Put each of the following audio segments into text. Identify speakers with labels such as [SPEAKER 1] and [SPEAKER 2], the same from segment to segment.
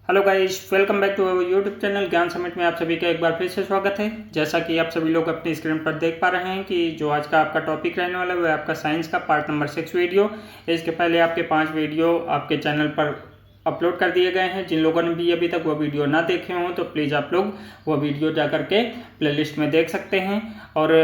[SPEAKER 1] Hello guys, welcome back to our YouTube channel Gyan summit में आप सभी का एक बार फिर से स्वागत है। जैसा कि आप सभी लोग अपनी स्क्रीन पर देख पा रहे हैं कि जो आज का आपका टॉपिक रहने वाला है वह आपका साइंस का पार्ट नंबर 6 वीडियो। इसके पहले आपके 5 वीडियो आपके चैनल पर अपलोड कर दिए गए हैं। जिन लोगों ने भी अभी तक वह वीडियो ना देखे हों तो प्लीज़ आप लोग वह वीडियो जा करके प्लेलिस्ट में देख सकते हैं। और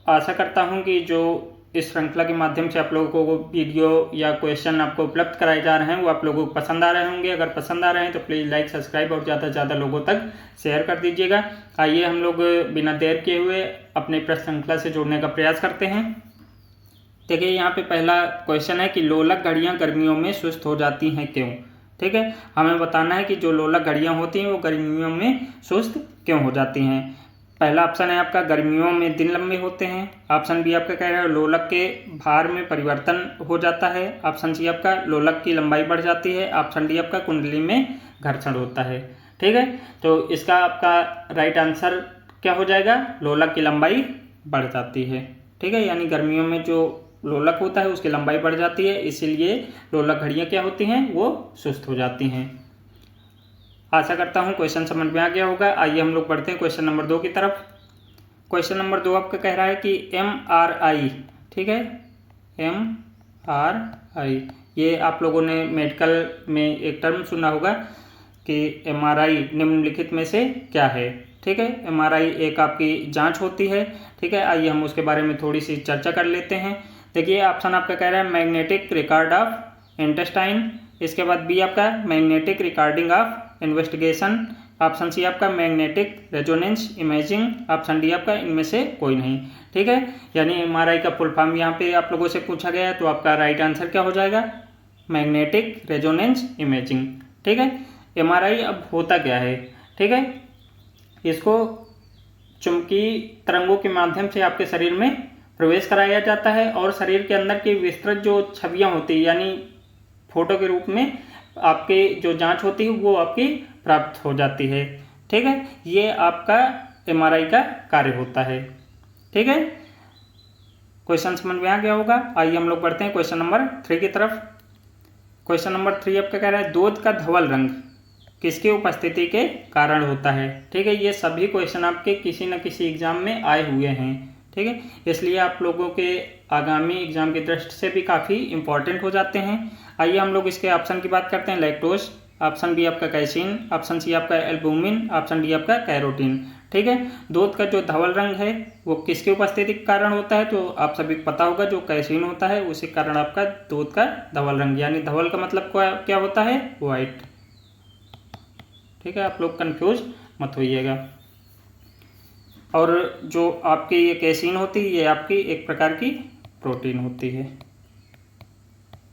[SPEAKER 1] आशा करता हूँ कि जो इस श्रृंखला के माध्यम से आप लोगों को वो वीडियो या क्वेश्चन आपको उपलब्ध कराए जा रहे हैं वो आप लोगों को पसंद आ रहे होंगे। अगर पसंद आ रहे हैं तो प्लीज़ लाइक, सब्सक्राइब और ज़्यादा से ज़्यादा लोगों तक शेयर कर दीजिएगा। आइए हम लोग बिना देर किए हुए अपने प्रश्न श्रृंखला से जुड़ने का प्रयास करते हैं। देखिए, यहाँ पे पहला क्वेश्चन है कि लोलक घड़ियाँ गर्मियों में सुस्त हो जाती हैं क्यों। ठीक है, हमें बताना है कि जो लोलक घड़ियाँ होती हैं वो गर्मियों में सुस्त क्यों हो जाती हैं। पहला ऑप्शन है आपका गर्मियों में दिन लंबे होते हैं। ऑप्शन बी आपका कह रहा है लोलक के भार में परिवर्तन हो जाता है। ऑप्शन सी आपका लोलक की लंबाई बढ़ जाती है। ऑप्शन डी आपका कुंडली में घर्षण होता है। ठीक है, तो इसका आपका राइट आंसर क्या हो जाएगा, लोलक की लंबाई बढ़ जाती है। ठीक है, यानी गर्मियों में जो लोलक होता है उसकी लंबाई बढ़ जाती है, इसीलिए लोलक घड़ियाँ क्या होती हैं, वो सुस्त हो जाती हैं। आशा करता हूँ क्वेश्चन समझ में आ गया होगा। आइए हम लोग बढ़ते हैं क्वेश्चन नंबर 2 की तरफ। क्वेश्चन नंबर 2 आपका कह रहा है कि MRI, ठीक है, MRI ये आप लोगों ने मेडिकल में एक टर्म सुना होगा कि MRI निम्नलिखित में से क्या है। ठीक है, MRI एक आपकी जांच होती है। ठीक है, आइए हम उसके बारे में थोड़ी सी चर्चा कर लेते हैं। देखिए, ऑप्शन आपका कह रहा है मैग्नेटिक रिकॉर्ड ऑफ इंटेस्टाइन। इसके बाद बी आपका magnetic recording of investigation. Option C आपका magnetic resonance imaging. Option D आपका इनमें से कोई नहीं। ठीक है, यानी MRI का फुल फॉर्म यहाँ पे आप लोगों से पूछा गया है, तो आपका राइट आंसर क्या हो जाएगा, मैग्नेटिक रेजोनेंस इमेजिंग। ठीक है, MRI अब होता क्या है। ठीक है, इसको चुंबकीय तरंगों के माध्यम से आपके शरीर में प्रवेश कराया जाता है और शरीर के अंदर की विस्तृत जो छवियां होती है यानी फोटो के रूप में आपके जो जांच होती है वो आपकी प्राप्त हो जाती है। ठीक है, ये आपका MRI का कार्य होता है। ठीक है, क्वेश्चन समझ में आ गया होगा। आइए हम लोग बढ़ते हैं क्वेश्चन नंबर 3 की तरफ। क्वेश्चन नंबर 3 आपका कह रहा है दूध का धवल रंग किसकी उपस्थिति के कारण होता है। ठीक है, ये सभी क्वेश्चन आपके किसी न किसी एग्जाम में आए हुए हैं। ठीक है, इसलिए आप लोगों के आगामी एग्जाम की दृष्टि से भी काफ़ी इंपॉर्टेंट हो जाते हैं। आइए हम लोग इसके ऑप्शन की बात करते हैं। लैक्टोज, ऑप्शन बी आपका कैसीन, ऑप्शन सी आपका एल्बुमिन, ऑप्शन डी आपका कैरोटीन। ठीक है, दूध का जो धवल रंग है वो किसकी उपस्थिति के कारण होता है, तो आप सभी को पता होगा जो कैसीन होता है उसी कारण आपका दूध का धवल रंग, यानी धवल का मतलब क्या होता है, वाइट। ठीक है, आप लोग कंफ्यूज मत होइएगा। और जो आपकी ये कैसीन होती है ये आपकी एक प्रकार की प्रोटीन होती है।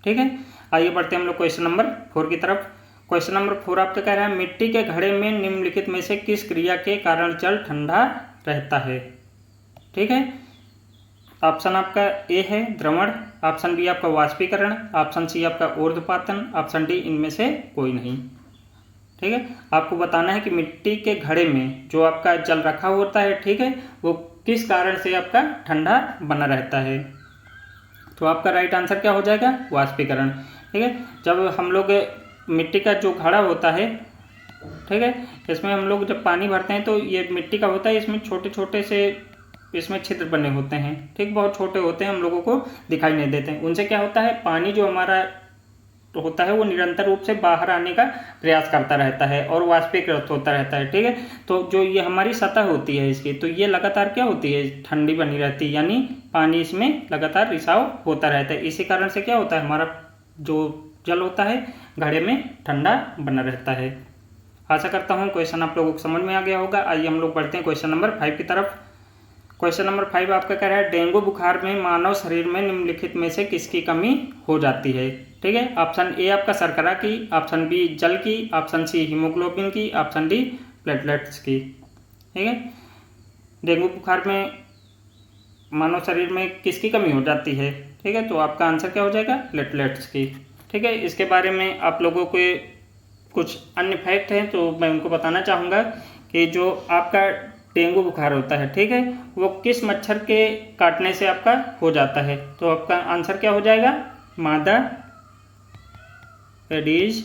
[SPEAKER 1] ठीक है, आइए बढ़ते हैं हम लोग क्वेश्चन नंबर 4 की तरफ। क्वेश्चन नंबर 4 आपका कह रहा है मिट्टी के घड़े में निम्नलिखित में से किस क्रिया के कारण जल ठंडा रहता है। ठीक है, ऑप्शन आपका ए है द्रवण, ऑप्शन बी आपका वाष्पीकरण, ऑप्शन सी आपका ऊर्ध्वपातन, ऑप्शन डी इनमें से कोई नहीं। ठीक है, आपको बताना है कि मिट्टी के घड़े में जो आपका जल रखा होता है, ठीक है, वो किस कारण से आपका ठंडा बना रहता है, तो आपका राइट आंसर क्या हो जाएगा, वाष्पीकरण। ठीक है, जब हम लोग मिट्टी का जो घड़ा होता है, ठीक है, इसमें हम लोग जब पानी भरते हैं तो ये मिट्टी का होता है, इसमें छोटे छोटे से इसमें छिद्र बने होते हैं। ठीक, बहुत छोटे होते हैं, हम लोगों को दिखाई नहीं देते हैं। उनसे क्या होता है, पानी जो हमारा तो होता है वो निरंतर रूप से बाहर आने का प्रयास करता रहता है और वाष्पीकृत होता रहता है। ठीक है, तो जो ये हमारी सतह होती है इसकी, तो ये लगातार क्या होती है, ठंडी बनी रहती है, यानी पानी इसमें लगातार रिसाव होता रहता है। इसी कारण से क्या होता है, हमारा जो जल होता है घड़े में ठंडा बना रहता है। आशा करता हूँ क्वेश्चन आप लोगों को समझ में आ गया होगा। आइए हम लोग बढ़ते हैं क्वेश्चन नंबर 5 की तरफ। क्वेश्चन नंबर 5 आपका कह रहा है डेंगू बुखार में मानव शरीर में निम्नलिखित में से किसकी कमी हो जाती है। ठीक है, ऑप्शन ए आपका शर्करा की, ऑप्शन बी जल की, ऑप्शन सी हीमोग्लोबिन की, ऑप्शन डी प्लेटलेट्स की। ठीक है, डेंगू बुखार में मानव शरीर में किसकी कमी हो जाती है। ठीक है, तो आपका आंसर क्या हो जाएगा, प्लेटलेट्स की। ठीक है, इसके बारे में आप लोगों के कुछ अन्य फैक्ट हैं तो मैं उनको बताना चाहूँगा कि जो आपका डेंगू बुखार होता है, ठीक है, वो किस मच्छर के काटने से आपका हो जाता है, तो आपका आंसर क्या हो जाएगा, मादा एडिज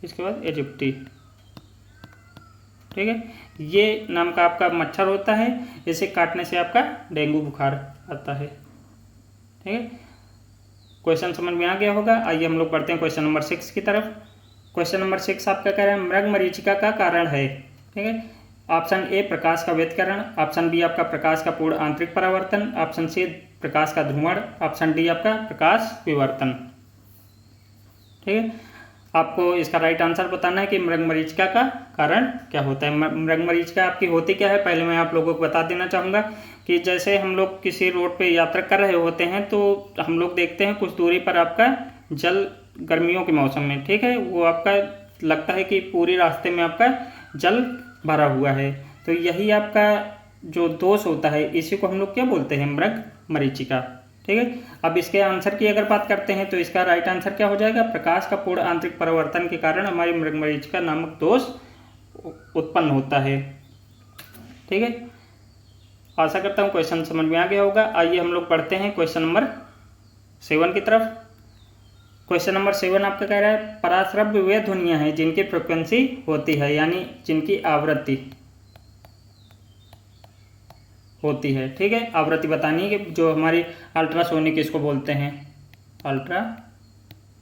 [SPEAKER 1] इसके बाद इजिप्टी। ठीक है, ये नाम का आपका मच्छर होता है, इसे काटने से आपका डेंगू बुखार आता है। ठीक है, क्वेश्चन समझ में आ गया होगा। आइए हम लोग पढ़ते हैं क्वेश्चन नंबर 6 की तरफ। क्वेश्चन नंबर 6 आपका कह रहा है मृगमरीचिका का कारण है। ठीक है, ऑप्शन ए प्रकाश का व्यतिकरण, ऑप्शन बी आपका प्रकाश का पूर्ण आंतरिक परावर्तन, ऑप्शन सी प्रकाश का ध्रुवण, ऑप्शन डी आपका प्रकाश विवर्तन। ठीक है, आपको इसका राइट आंसर बताना है कि मृगमरीचिका का कारण क्या होता है। मृगमरीचिका आपकी होती क्या है, पहले मैं आप लोगों को बता देना चाहूँगा कि जैसे हम लोग किसी रोड पे यात्रा कर रहे होते हैं तो हम लोग देखते हैं कुछ दूरी पर आपका जल, गर्मियों के मौसम में, ठीक है, वो आपका लगता है कि पूरी रास्ते में आपका जल भरा हुआ है, तो यही आपका जो दोष होता है इसी को हम लोग क्या बोलते हैं, मृगमरीचिका। ठीक है, अब इसके आंसर की अगर बात करते हैं तो इसका राइट आंसर क्या हो जाएगा, प्रकाश का पूर्ण आंतरिक परावर्तन के कारण हमारी मृगमरीचिका नामक दोष उत्पन्न होता है। ठीक है, आशा करता हूँ क्वेश्चन समझ में आ गया होगा। आइए हम लोग पढ़ते हैं क्वेश्चन नंबर 7 की तरफ। क्वेश्चन नंबर 7 आपका कह रहा है पराश्रव्य वे ध्वनियाँ हैं जिनकी फ्रिक्वेंसी होती है, यानी जिनकी आवृत्ति होती है। ठीक है, आवृत्ति बतानी है कि जो हमारी अल्ट्रासोनिक इसको बोलते हैं, अल्ट्रासोनिक।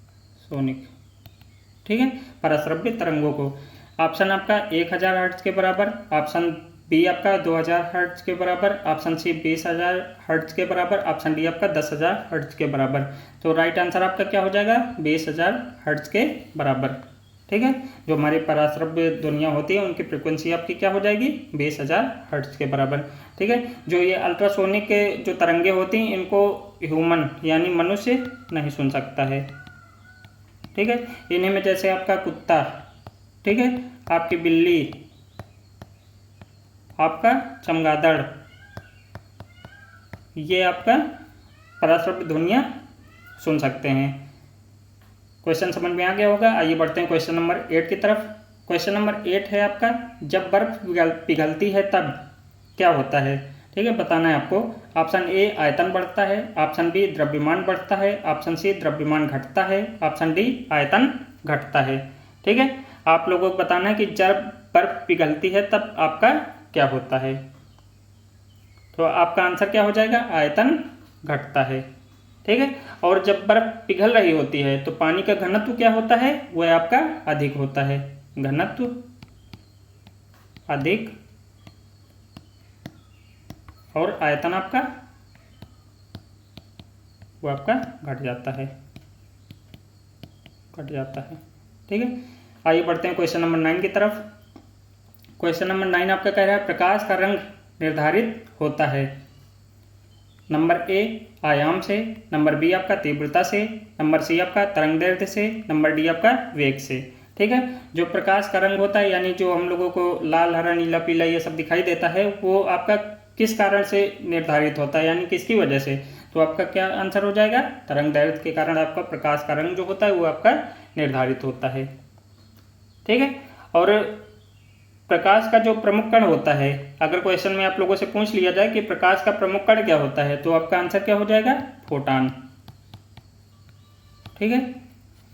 [SPEAKER 1] ठीक है, पराश्रव्य तरंगों को। ऑप्शन आपका 1000 हर्ट्ज के बराबर, ऑप्शन बी आपका 2000 हर्ट्ज के बराबर, ऑप्शन सी 20000 हर्ट्ज के बराबर, ऑप्शन डी आपका 10000 हर्ट्ज के बराबर। तो राइट आंसर आपका क्या हो जाएगा, 20000 हर्ट्ज के बराबर। ठीक है, जो हमारी पराश्रव्य ध्वनियाँ होती है उनकी फ्रिक्वेंसी आपकी क्या हो जाएगी, 20000 हर्ट्ज के बराबर। ठीक है, जो ये अल्ट्रासोनिक के जो तरंगे होती हैं इनको ह्यूमन यानी मनुष्य नहीं सुन सकता है। ठीक है, इन्हीं में जैसे आपका कुत्ता, ठीक है, आपकी बिल्ली, आपका चमगादड़, ये आपका पराश्रव्य ध्वनियाँ सुन सकते हैं। क्वेश्चन समझ में आ गया होगा। आइए बढ़ते हैं क्वेश्चन नंबर 8 की तरफ। क्वेश्चन नंबर 8 है आपका जब बर्फ पिघलती है तब क्या होता है। ठीक है, बताना है आपको। ऑप्शन ए आयतन बढ़ता है, ऑप्शन बी द्रव्यमान बढ़ता है, ऑप्शन सी द्रव्यमान घटता है, ऑप्शन डी आयतन घटता है। ठीक है, आप लोगों को बताना है कि जब बर्फ पिघलती है तब आपका क्या होता है। तो आपका आंसर क्या हो जाएगा, आयतन घटता है। ठीक है, और जब बर्फ पिघल रही होती है तो पानी का घनत्व क्या होता है, वह आपका अधिक होता है, घनत्व अधिक, और आयतन आपका वो आपका घट जाता है, घट जाता है। ठीक है, आइए बढ़ते हैं क्वेश्चन नंबर 9 की तरफ। क्वेश्चन नंबर 9 आपका कह रहा है प्रकाश का रंग निर्धारित होता है। नंबर ए आयाम से, नंबर बी आपका तीव्रता से, नंबर सी आपका तरंगदैर्घ्य से, नंबर डी आपका वेग से। ठीक है, जो प्रकाश का रंग होता है यानी जो हम लोगों को लाल, हरा, नीला, पीला ये सब दिखाई देता है वो आपका किस कारण से निर्धारित होता है, यानी किसकी वजह से। तो आपका क्या आंसर हो जाएगा, तरंगदैर्घ्य के कारण आपका प्रकाश का रंग जो होता है वो आपका निर्धारित होता है। ठीक है, और प्रकाश का जो प्रमुख कण होता है, अगर क्वेश्चन में आप लोगों से पूछ लिया जाए कि प्रकाश का प्रमुख कण क्या होता है तो आपका आंसर क्या हो जाएगा, फोटॉन। ठीक है,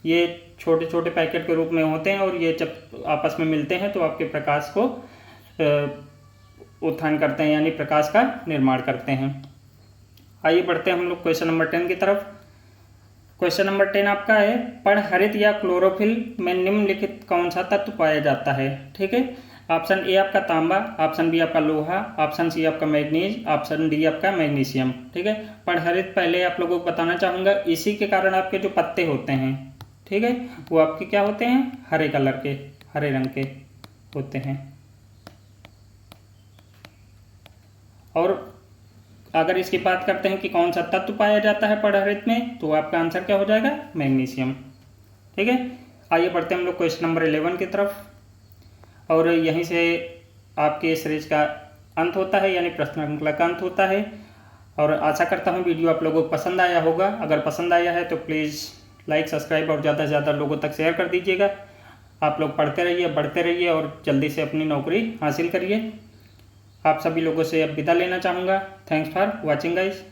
[SPEAKER 1] ये छोटे छोटे पैकेट के रूप में होते हैं और ये जब आपस में मिलते हैं तो आपके प्रकाश को उत्थान करते हैं, यानी प्रकाश का निर्माण करते हैं। आइए बढ़ते हैं हम लोग क्वेश्चन नंबर 10 की तरफ। क्वेश्चन नंबर 10 आपका है पर्णहरित या क्लोरोफिल में निम्नलिखित कौन सा तत्व पाया जाता है। ठीक है, ऑप्शन ए आपका तांबा, ऑप्शन बी आपका लोहा, ऑप्शन सी आपका मैग्नीज, ऑप्शन डी आपका मैग्नीशियम। ठीक है, पर्णहरित पहले आप लोगों को बताना चाहूँगा, इसी के कारण आपके जो पत्ते होते हैं, ठीक है, वो आपके क्या होते हैं, हरे कलर के, हरे रंग के होते हैं। और अगर इसकी बात करते हैं कि कौन सा तत्व पाया जाता है पर्णहरित में, तो आपका आंसर क्या हो जाएगा, मैग्नीशियम। ठीक है, आइए बढ़ते हैं हम लोग क्वेश्चन नंबर 11 की तरफ, और यहीं से आपके सीरीज का अंत होता है, यानी प्रश्न श्रृंखला का अंत होता है। और आशा करता हूँ वीडियो आप लोगों को पसंद आया होगा। अगर पसंद आया है तो प्लीज़ लाइक, सब्सक्राइब और ज़्यादा से ज़्यादा लोगों तक शेयर कर दीजिएगा। आप लोग पढ़ते रहिए, बढ़ते रहिए और जल्दी से अपनी नौकरी हासिल करिए। आप सभी लोगों से अब विदा लेना चाहूँगा। Thanks for watching guys.